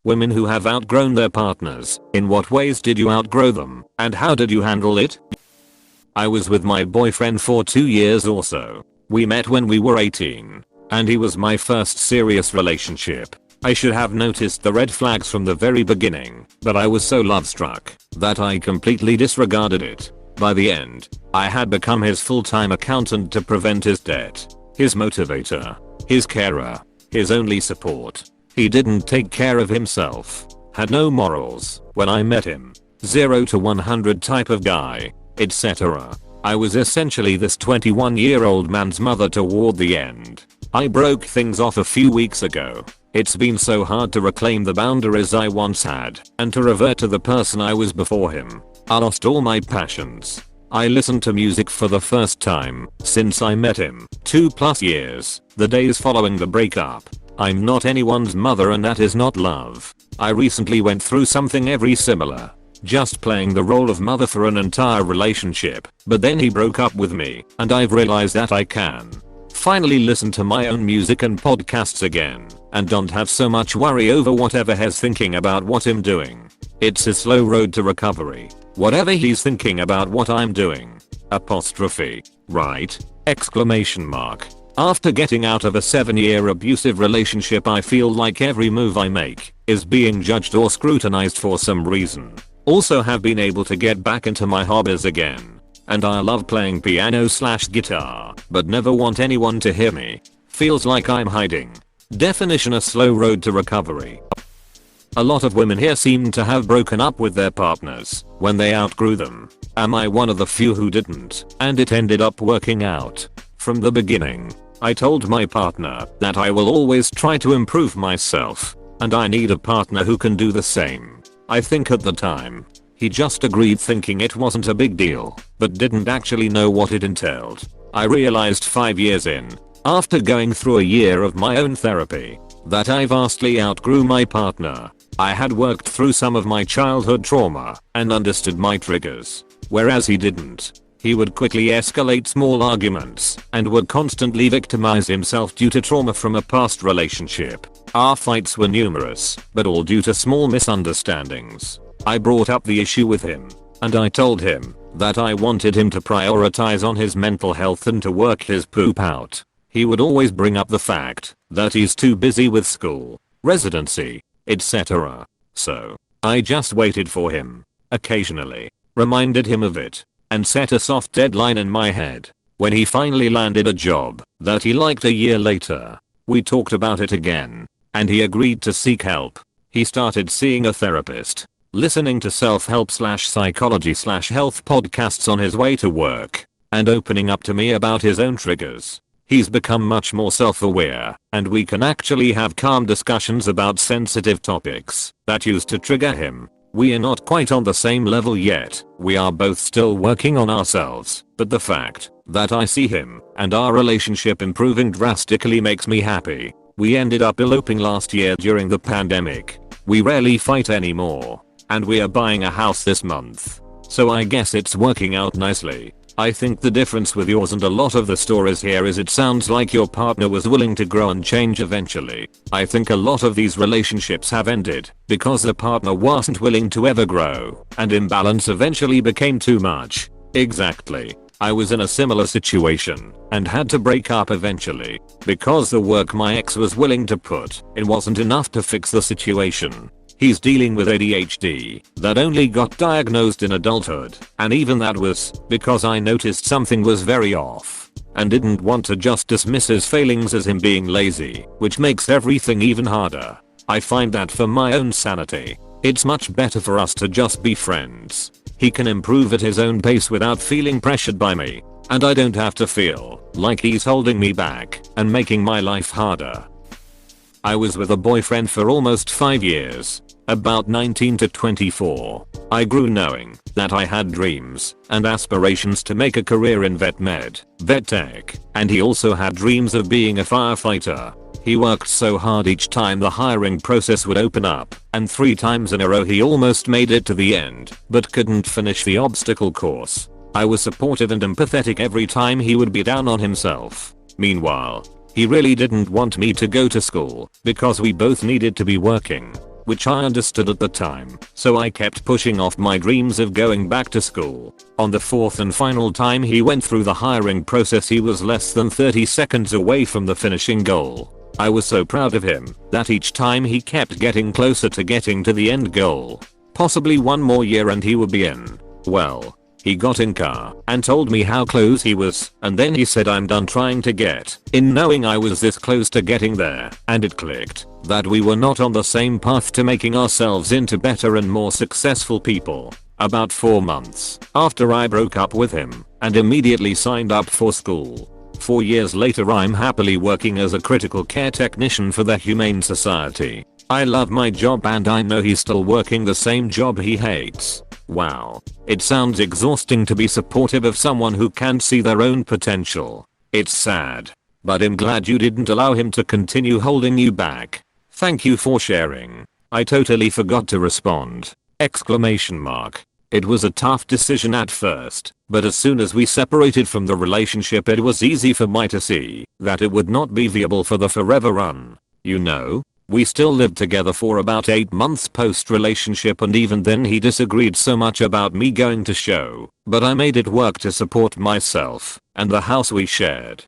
Women who have outgrown their partners, in what ways did you outgrow them, and how did you handle it? I was with my boyfriend for 2 years or so. We met when we were 18, and he was my first serious relationship. I should have noticed the red flags from the very beginning, but I was so love-struck that I completely disregarded it. By the end, I had become his full-time accountant to prevent his debt, his motivator, his carer, his only support. He didn't take care of himself, had no morals when I met him, 0 to 100 type of guy, etc. I was essentially this 21-year-old man's mother toward the end. I broke things off a few weeks ago. It's been so hard to reclaim the boundaries I once had and to revert to the person I was before him. I lost all my passions. I listened to music for the first time since I met him, 2+ years, the days following the breakup. I'm not anyone's mother and that is not love. I recently went through something very similar. Just playing the role of mother for an entire relationship, but then he broke up with me and I've realized that I can finally listen to my own music and podcasts again and don't have so much worry over whatever he's thinking about what I'm doing. It's a slow road to recovery. Whatever he's thinking about what I'm doing. Apostrophe. Right? Exclamation mark. After getting out of a 7-year abusive relationship, I feel like every move I make is being judged or scrutinized for some reason. Also have been able to get back into my hobbies again. And I love playing piano/guitar, but never want anyone to hear me. Feels like I'm hiding. Definition: a slow road to recovery. A lot of women here seem to have broken up with their partners when they outgrew them. Am I one of the few who didn't, and it ended up working out? From the beginning, I told my partner that I will always try to improve myself, and I need a partner who can do the same. I think at the time, he just agreed thinking it wasn't a big deal, but didn't actually know what it entailed. I realized 5 years in, after going through a year of my own therapy, that I vastly outgrew my partner. I had worked through some of my childhood trauma and understood my triggers, whereas he didn't. He would quickly escalate small arguments and would constantly victimize himself due to trauma from a past relationship. Our fights were numerous, but all due to small misunderstandings. I brought up the issue with him, and I told him that I wanted him to prioritize on his mental health and to work his poop out. He would always bring up the fact that he's too busy with school, residency, etc. So, I just waited for him, occasionally, reminded him of it, and set a soft deadline in my head. When he finally landed a job that he liked a year later, we talked about it again, and he agreed to seek help. He started seeing a therapist, listening to self-help/psychology/health podcasts on his way to work, and opening up to me about his own triggers. He's become much more self-aware, and we can actually have calm discussions about sensitive topics that used to trigger him. We are not quite on the same level yet, we are both still working on ourselves, but the fact that I see him and our relationship improving drastically makes me happy. We ended up eloping last year during the pandemic. We rarely fight anymore, and we are buying a house this month. So I guess it's working out nicely. I think the difference with yours and a lot of the stories here is it sounds like your partner was willing to grow and change eventually. I think a lot of these relationships have ended because the partner wasn't willing to ever grow, and imbalance eventually became too much. Exactly. I was in a similar situation and had to break up eventually because the work my ex was willing to put in wasn't enough to fix the situation. He's dealing with ADHD that only got diagnosed in adulthood, and even that was because I noticed something was very off and didn't want to just dismiss his failings as him being lazy, which makes everything even harder. I find that for my own sanity, it's much better for us to just be friends. He can improve at his own pace without feeling pressured by me, and I don't have to feel like he's holding me back and making my life harder. I was with a boyfriend for almost 5 years, about 19 to 24. I grew knowing that I had dreams and aspirations to make a career in vet tech, and he also had dreams of being a firefighter. He worked so hard each time the hiring process would open up, and 3 times in a row he almost made it to the end, but couldn't finish the obstacle course. I was supportive and empathetic every time he would be down on himself. Meanwhile, he really didn't want me to go to school because we both needed to be working. which I understood at the time, so I kept pushing off my dreams of going back to school. On the fourth and final time he went through the hiring process, he was less than 30 seconds away from the finishing goal. I was so proud of him that each time he kept getting closer to getting to the end goal. Possibly one more year and he would be in. Well, he got in car and told me how close he was, and then he said I'm done trying to get in, knowing I was this close to getting there, and it clicked that we were not on the same path to making ourselves into better and more successful people. About 4 months after I broke up with him and immediately signed up for school. 4 years later I'm happily working as a critical care technician for the Humane Society. I love my job and I know he's still working the same job he hates. Wow. It sounds exhausting to be supportive of someone who can't see their own potential. It's sad. But I'm glad you didn't allow him to continue holding you back. Thank you for sharing. I totally forgot to respond. ! It was a tough decision at first, but as soon as we separated from the relationship it was easy for me to see that it would not be viable for the forever run. You know? We still lived together for about 8 months post relationship, and even then he disagreed so much about me going to show, but I made it work to support myself and the house we shared.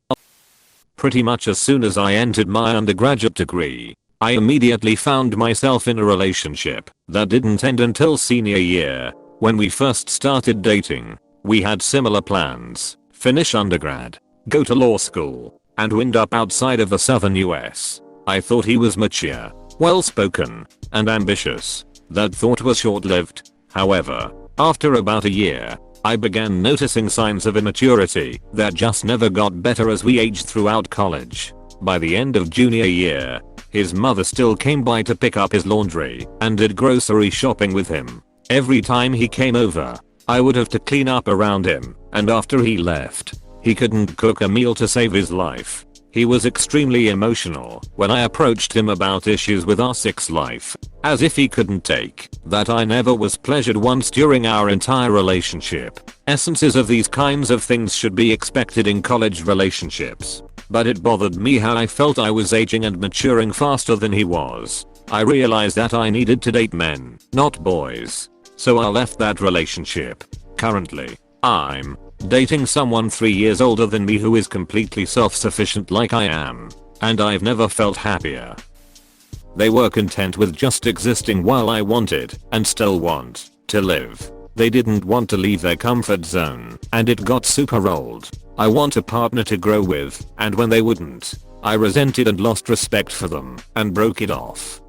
Pretty much as soon as I entered my undergraduate degree, I immediately found myself in a relationship that didn't end until senior year. When we first started dating, we had similar plans: finish undergrad, go to law school, and wind up outside of the southern US. I thought he was mature, well-spoken, and ambitious. That thought was short-lived. However, after about a year, I began noticing signs of immaturity that just never got better as we aged throughout college. By the end of junior year, his mother still came by to pick up his laundry and did grocery shopping with him. Every time he came over, I would have to clean up around him, and after he left, he couldn't cook a meal to save his life. He was extremely emotional when I approached him about issues with our sex life, as if he couldn't take that I never was pleasured once during our entire relationship. Essences of these kinds of things should be expected in college relationships, but it bothered me how I felt I was aging and maturing faster than he was. I realized that I needed to date men, not boys. So I left that relationship. Currently, I'm dating someone 3 years older than me who is completely self-sufficient like I am, and I've never felt happier. They were content with just existing while I wanted, and still want, to live. They didn't want to leave their comfort zone, and it got super old. I want a partner to grow with, and when they wouldn't, I resented and lost respect for them, and broke it off.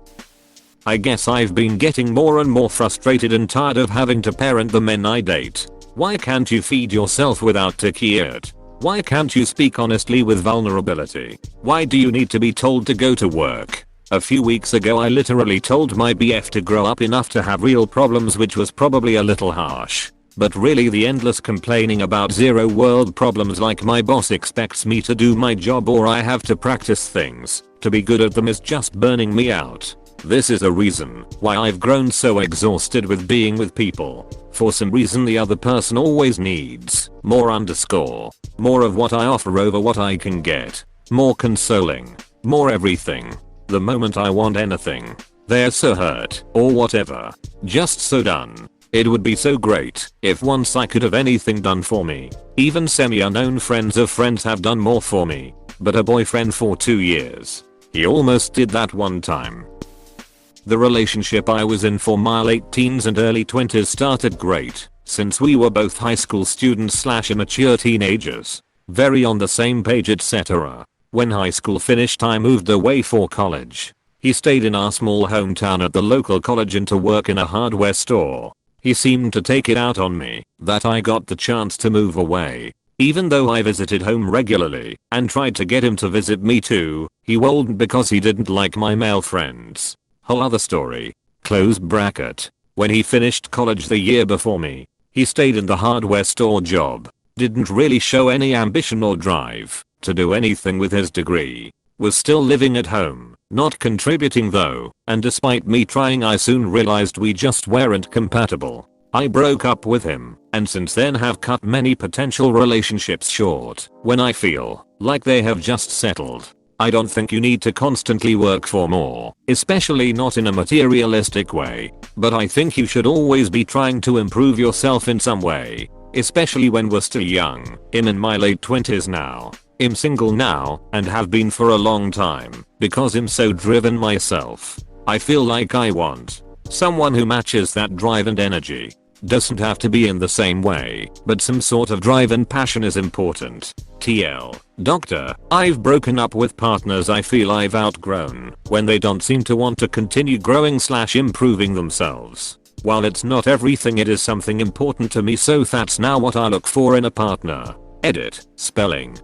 I guess I've been getting more and more frustrated and tired of having to parent the men I date. Why can't you feed yourself without tired? Why can't you speak honestly with vulnerability? Why do you need to be told to go to work? A few weeks ago I literally told my BF to grow up enough to have real problems, which was probably a little harsh. But really the endless complaining about zero world problems like my boss expects me to do my job or I have to practice things to be good at them is just burning me out. This is a reason why I've grown so exhausted with being with people. For some reason the other person always needs more of what I offer over what I can get. More consoling. More everything. The moment I want anything, they're so hurt or whatever. Just so done. It would be so great if once I could have anything done for me. Even semi-unknown friends of friends have done more for me. But a boyfriend for 2 years. He almost did that one time. The relationship I was in for my late teens and early 20s started great, since we were both high school students / immature teenagers, very on the same page etc. When high school finished I moved away for college. He stayed in our small hometown at the local college and to work in a hardware store. He seemed to take it out on me that I got the chance to move away. Even though I visited home regularly and tried to get him to visit me too, he wouldn't because he didn't like my male friends. Whole other story. Close bracket. When he finished college the year before me, he stayed in the hardware store job. Didn't really show any ambition or drive to do anything with his degree. Was still living at home, not contributing though, and despite me trying I soon realized we just weren't compatible. I broke up with him, and since then have cut many potential relationships short when I feel like they have just settled. I don't think you need to constantly work for more, especially not in a materialistic way. But I think you should always be trying to improve yourself in some way, especially when we're still young. I'm in my late 20s now. I'm single now and have been for a long time because I'm so driven myself. I feel like I want someone who matches that drive and energy. Doesn't have to be in the same way, but some sort of drive and passion is important. TL. Doctor, I've broken up with partners I feel I've outgrown when they don't seem to want to continue growing/improving themselves. While it's not everything, it is something important to me, so that's now what I look for in a partner. Edit. Spelling.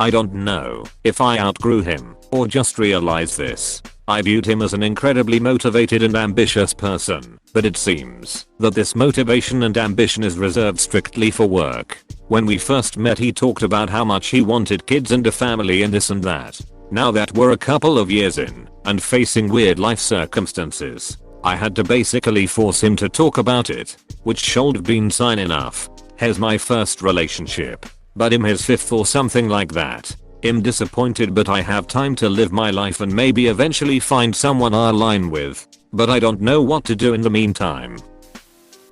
I don't know if I outgrew him or just realized this. I viewed him as an incredibly motivated and ambitious person, but it seems that this motivation and ambition is reserved strictly for work. When we first met, he talked about how much he wanted kids and a family and this and that. Now that we're a couple of years in and facing weird life circumstances, I had to basically force him to talk about it, which should have been sign enough. Here's my first relationship, but I'm his fifth or something like that. I'm disappointed, but I have time to live my life and maybe eventually find someone I align with, but I don't know what to do in the meantime.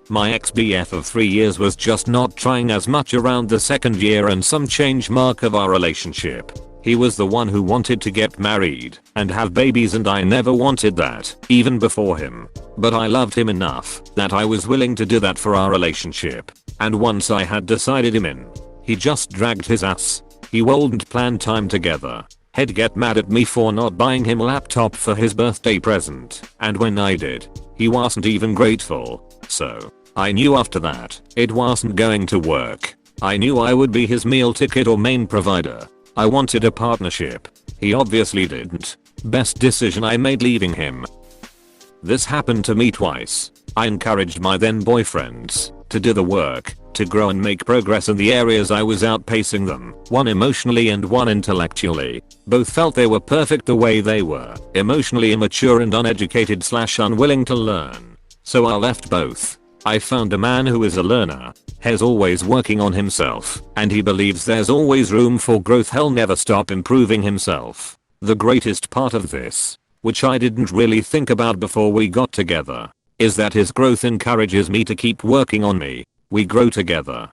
My ex-BF of 3 years was just not trying as much around the second year and some change mark of our relationship. He was the one who wanted to get married and have babies, and I never wanted that, even before him. But I loved him enough that I was willing to do that for our relationship. And once I had decided him in, he just dragged his ass. He wouldn't plan time together. He'd get mad at me for not buying him a laptop for his birthday present, and when I did, he wasn't even grateful. So, I knew after that, it wasn't going to work. I knew I would be his meal ticket or main provider. I wanted a partnership. He obviously didn't. Best decision I made leaving him. This happened to me twice. I encouraged my then boyfriends to do the work, to grow and make progress in the areas I was outpacing them, one emotionally and one intellectually. Both felt they were perfect the way they were, emotionally immature and uneducated/unwilling to learn. So I left both. I found a man who is a learner. He's always working on himself, and he believes there's always room for growth. He'll never stop improving himself. The greatest part of this, which I didn't really think about before we got together, is that his growth encourages me to keep working on me. We grow together.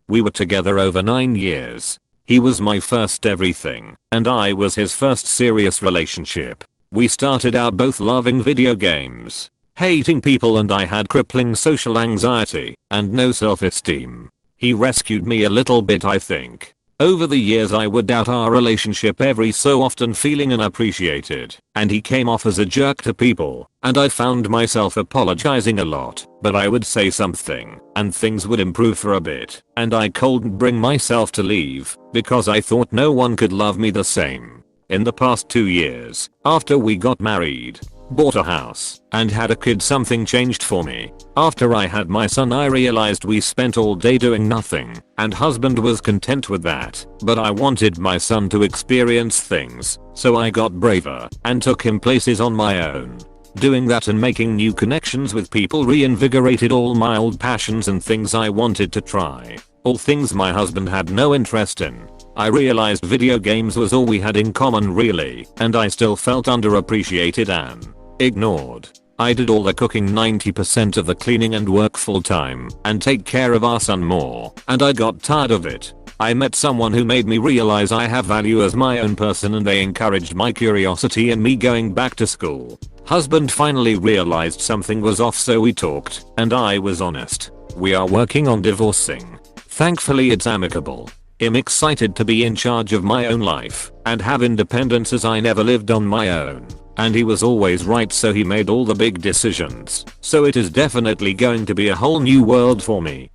We were together over 9 years. He was my first everything, and I was his first serious relationship. We started out both loving video games, hating people, and I had crippling social anxiety and no self-esteem. He rescued me a little bit, I think. Over the years I would doubt our relationship every so often, feeling unappreciated, and he came off as a jerk to people, and I found myself apologizing a lot, but I would say something, and things would improve for a bit, and I couldn't bring myself to leave, because I thought no one could love me the same. In the past 2 years, after we got married, bought a house, and had a kid, something changed for me. After I had my son, I realized we spent all day doing nothing, and husband was content with that, but I wanted my son to experience things, so I got braver and took him places on my own. Doing that and making new connections with people reinvigorated all my old passions and things I wanted to try, all things my husband had no interest in. I realized video games was all we had in common really, and I still felt underappreciated and ignored. I did all the cooking, 90% of the cleaning, and work full time and take care of our son more, and I got tired of it. I met someone who made me realize I have value as my own person, and they encouraged my curiosity and me going back to school. Husband finally realized something was off, so we talked, and I was honest. We are working on divorcing. Thankfully it's amicable. I'm excited to be in charge of my own life and have independence, as I never lived on my own. And he was always right, so he made all the big decisions. So it is definitely going to be a whole new world for me.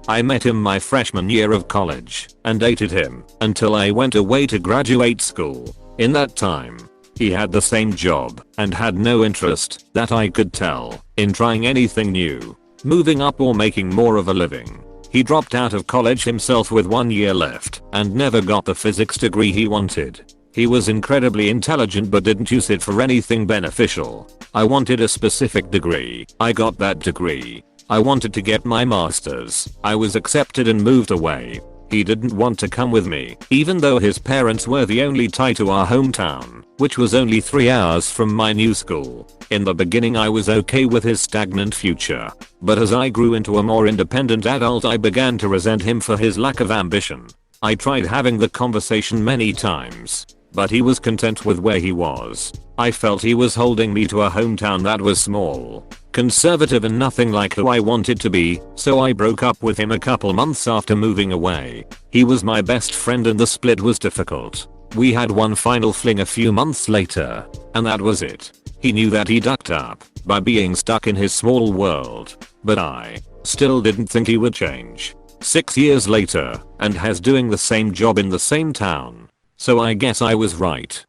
I met him my freshman year of college and dated him until I went away to graduate school. In that time, he had the same job and had no interest, that I could tell, in trying anything new, moving up or making more of a living. He dropped out of college himself with 1 year left and never got the physics degree he wanted. He was incredibly intelligent but didn't use it for anything beneficial. I wanted a specific degree. I got that degree. I wanted to get my master's. I was accepted and moved away. He didn't want to come with me, even though his parents were the only tie to our hometown, which was only 3 hours from my new school. In the beginning I was okay with his stagnant future, but as I grew into a more independent adult I began to resent him for his lack of ambition. I tried having the conversation many times, but he was content with where he was. I felt he was holding me to a hometown that was small, conservative and nothing like who I wanted to be, so I broke up with him a couple months after moving away. He was my best friend and the split was difficult. We had one final fling a few months later, and that was it. He knew that he ducked up by being stuck in his small world, but I still didn't think he would change. 6 years later, and has doing the same job in the same town. So I guess I was right.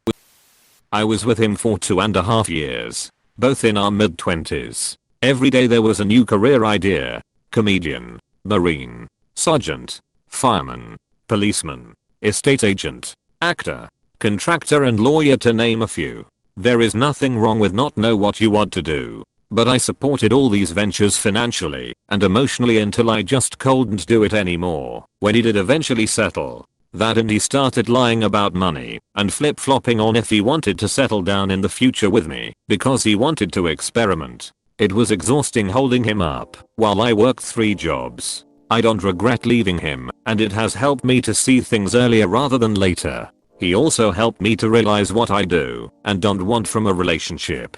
I was with him for 2.5 years, both in our mid-20s. Every day there was a new career idea. Comedian, marine, sergeant, fireman, policeman, estate agent, actor, contractor and lawyer to name a few. There is nothing wrong with not know what you want to do. But I supported all these ventures financially and emotionally until I just couldn't do it anymore. When he did eventually settle, that and he started lying about money and flip-flopping on if he wanted to settle down in the future with me because he wanted to experiment. It was exhausting holding him up while I worked 3 jobs. I don't regret leaving him, and it has helped me to see things earlier rather than later. He also helped me to realize what I do and don't want from a relationship.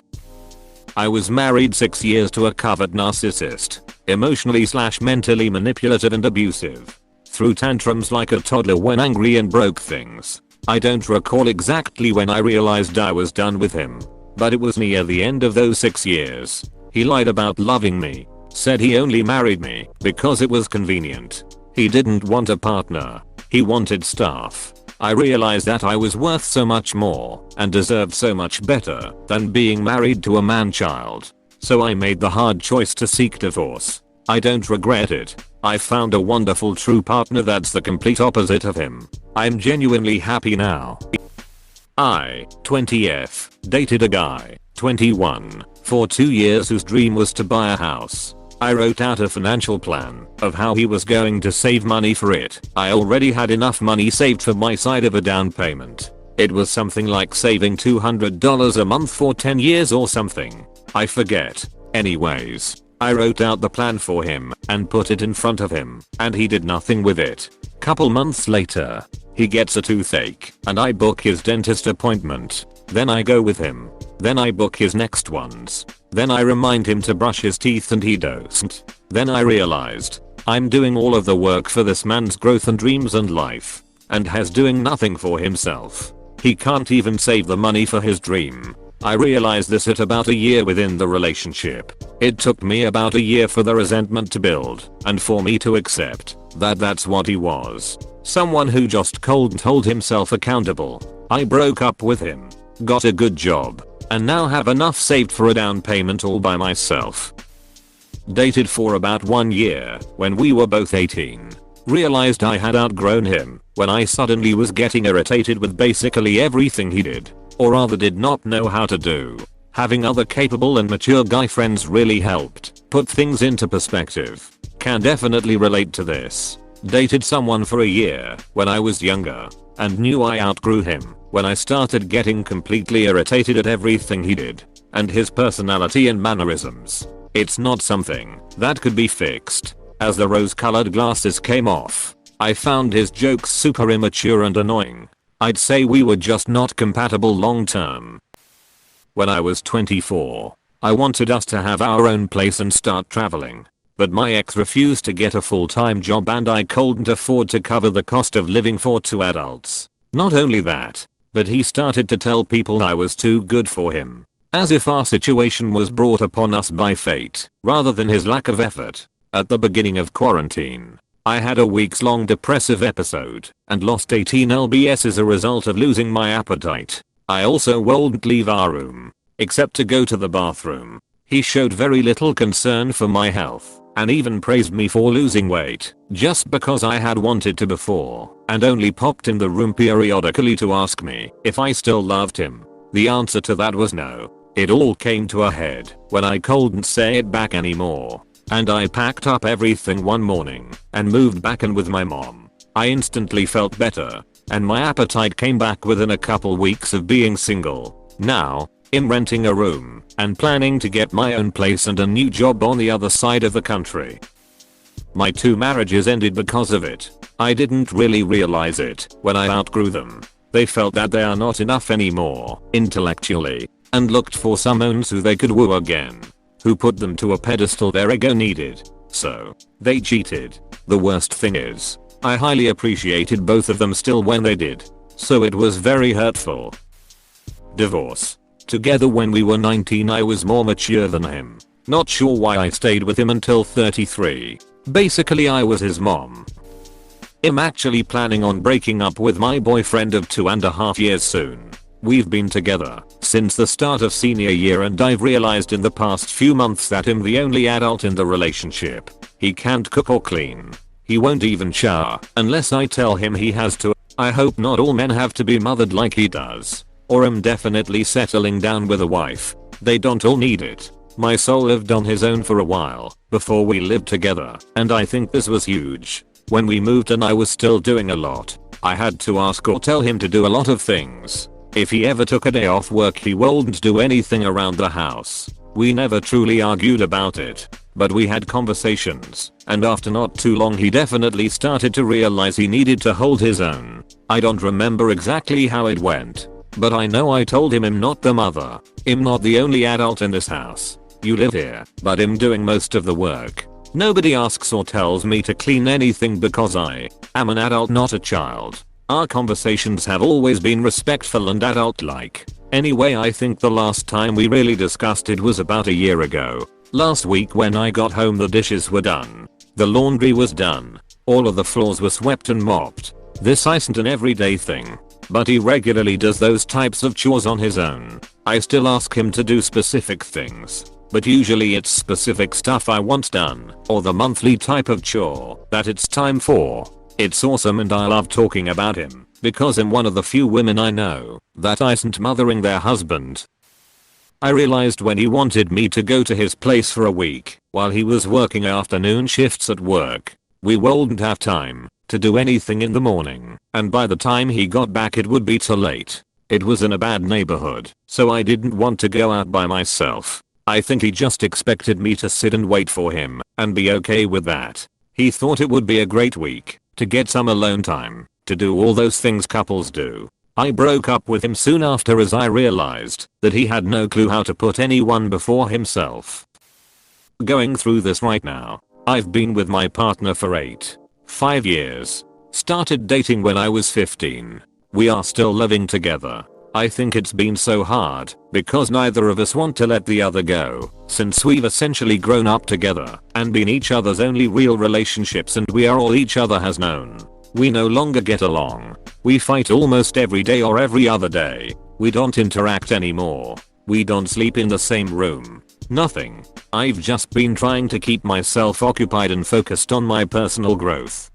I was married 6 years to a covert narcissist, emotionally/mentally manipulative and abusive. Threw tantrums like a toddler when angry and broke things. I don't recall exactly when I realized I was done with him, but it was near the end of those 6 years. He lied about loving me, said he only married me because it was convenient. He didn't want a partner, he wanted stuff. I realized that I was worth so much more and deserved so much better than being married to a man-child. So I made the hard choice to seek divorce. I don't regret it. I found a wonderful true partner that's the complete opposite of him. I'm genuinely happy now. I, 20F, dated a guy, 21, for 2 years whose dream was to buy a house. I wrote out a financial plan of how he was going to save money for it. I already had enough money saved for my side of a down payment. It was something like saving $200 a month for 10 years or something. I forget. Anyways, I wrote out the plan for him and put it in front of him, and he did nothing with it. Couple months later, he gets a toothache and I book his dentist appointment. Then I go with him. Then I book his next ones. Then I remind him to brush his teeth and he doesn't. Then I realized I'm doing all of the work for this man's growth and dreams and life, and has doing nothing for himself. He can't even save the money for his dream. I realized this at about a year within the relationship. It took me about a year for the resentment to build and for me to accept that that's what he was. Someone who just couldn't hold himself accountable. I broke up with him, got a good job, and now have enough saved for a down payment all by myself. Dated for about 1 year when we were both 18. Realized I had outgrown him when I suddenly was getting irritated with basically everything he did, or rather did not know how to do. Having other capable and mature guy friends really helped put things into perspective. Can definitely relate to this. Dated someone for a year when I was younger and knew I outgrew him when I started getting completely irritated at everything he did and his personality and mannerisms. It's not something that could be fixed. As the rose-colored glasses came off, I found his jokes super immature and annoying. I'd say we were just not compatible long term. When I was 24, I wanted us to have our own place and start traveling. But my ex refused to get a full-time job and I couldn't afford to cover the cost of living for 2 adults. Not only that, but he started to tell people I was too good for him. As if our situation was brought upon us by fate, rather than his lack of effort. At the beginning of quarantine, I had a weeks-long depressive episode and lost 18 lbs as a result of losing my appetite. I also wouldn't leave our room, except to go to the bathroom. He showed very little concern for my health and even praised me for losing weight just because I had wanted to before, and only popped in the room periodically to ask me if I still loved him. The answer to that was no. It all came to a head when I couldn't say it back anymore, and I packed up everything one morning and moved back in with my mom. I instantly felt better, and my appetite came back within a couple weeks of being single. Now, I'm renting a room and planning to get my own place and a new job on the other side of the country. My 2 marriages ended because of it. I didn't really realize it when I outgrew them. They felt that they are not enough anymore intellectually and looked for someone who they could woo again, who put them to a pedestal their ego needed. So, they cheated. The worst thing is, I highly appreciated both of them still when they did. So it was very hurtful. Divorce. Together when we were 19, I was more mature than him. Not sure why I stayed with him until 33. Basically I was his mom. I'm actually planning on breaking up with my boyfriend of 2.5 years soon. We've been together since the start of senior year and I've realized in the past few months that I'm the only adult in the relationship. He can't cook or clean. He won't even shower unless I tell him he has to. I hope not all men have to be mothered like he does. Or I'm definitely settling down with a wife. They don't all need it. My soul lived on his own for a while before we lived together, and I think this was huge. When we moved and I was still doing a lot, I had to ask or tell him to do a lot of things. If he ever took a day off work he wouldn't do anything around the house. We never truly argued about it, but we had conversations, and after not too long he definitely started to realize he needed to hold his own. I don't remember exactly how it went, but I know I told him I'm not the mother. I'm not the only adult in this house. You live here, but I'm doing most of the work. Nobody asks or tells me to clean anything because I am an adult, not a child. Our conversations have always been respectful and adult-like. Anyway, I think the last time we really discussed it was about a year ago. Last week when I got home the dishes were done. The laundry was done. All of the floors were swept and mopped. This isn't an everyday thing, but he regularly does those types of chores on his own. I still ask him to do specific things, but usually it's specific stuff I want done, or the monthly type of chore that it's time for. It's awesome and I love talking about him, because I'm one of the few women I know that isn't mothering their husband. I realized when he wanted me to go to his place for a week while he was working afternoon shifts at work, we wouldn't have time to do anything in the morning, and by the time he got back it would be too late. It was in a bad neighborhood, so I didn't want to go out by myself. I think he just expected me to sit and wait for him and be okay with that. He thought it would be a great week to get some alone time, to do all those things couples do. I broke up with him soon after as I realized that he had no clue how to put anyone before himself. Going through this right now. I've been with my partner for 5 years. Started dating when I was 15. We are still living together. I think it's been so hard because neither of us want to let the other go, since we've essentially grown up together and been each other's only real relationships, and we are all each other has known. We no longer get along. We fight almost every day or every other day. We don't interact anymore. We don't sleep in the same room. Nothing. I've just been trying to keep myself occupied and focused on my personal growth.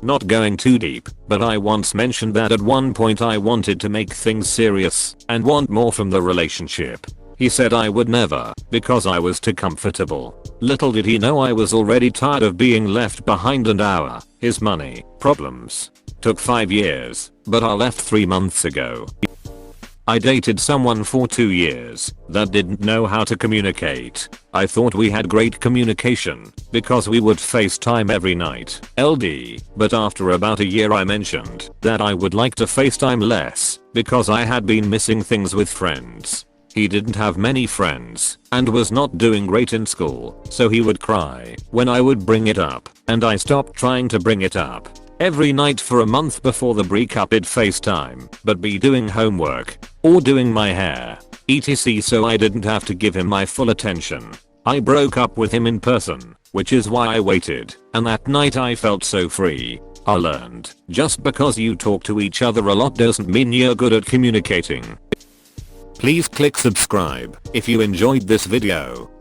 Not going too deep, but I once mentioned that at one point I wanted to make things serious and want more from the relationship. He said I would never because I was too comfortable. Little did he know I was already tired of being left behind and his money problems. Took 5 years, but I left 3 months ago. I dated someone for 2 years that didn't know how to communicate. I thought we had great communication because we would FaceTime every night, LD, but after about a year I mentioned that I would like to FaceTime less because I had been missing things with friends. He didn't have many friends and was not doing great in school, so he would cry when I would bring it up, and I stopped trying to bring it up. Every night for a month before the breakup I'd FaceTime, but be doing homework or doing my hair, etc, so I didn't have to give him my full attention. I broke up with him in person, which is why I waited, and that night I felt so free. I learned, just because you talk to each other a lot doesn't mean you're good at communicating. Please click subscribe if you enjoyed this video.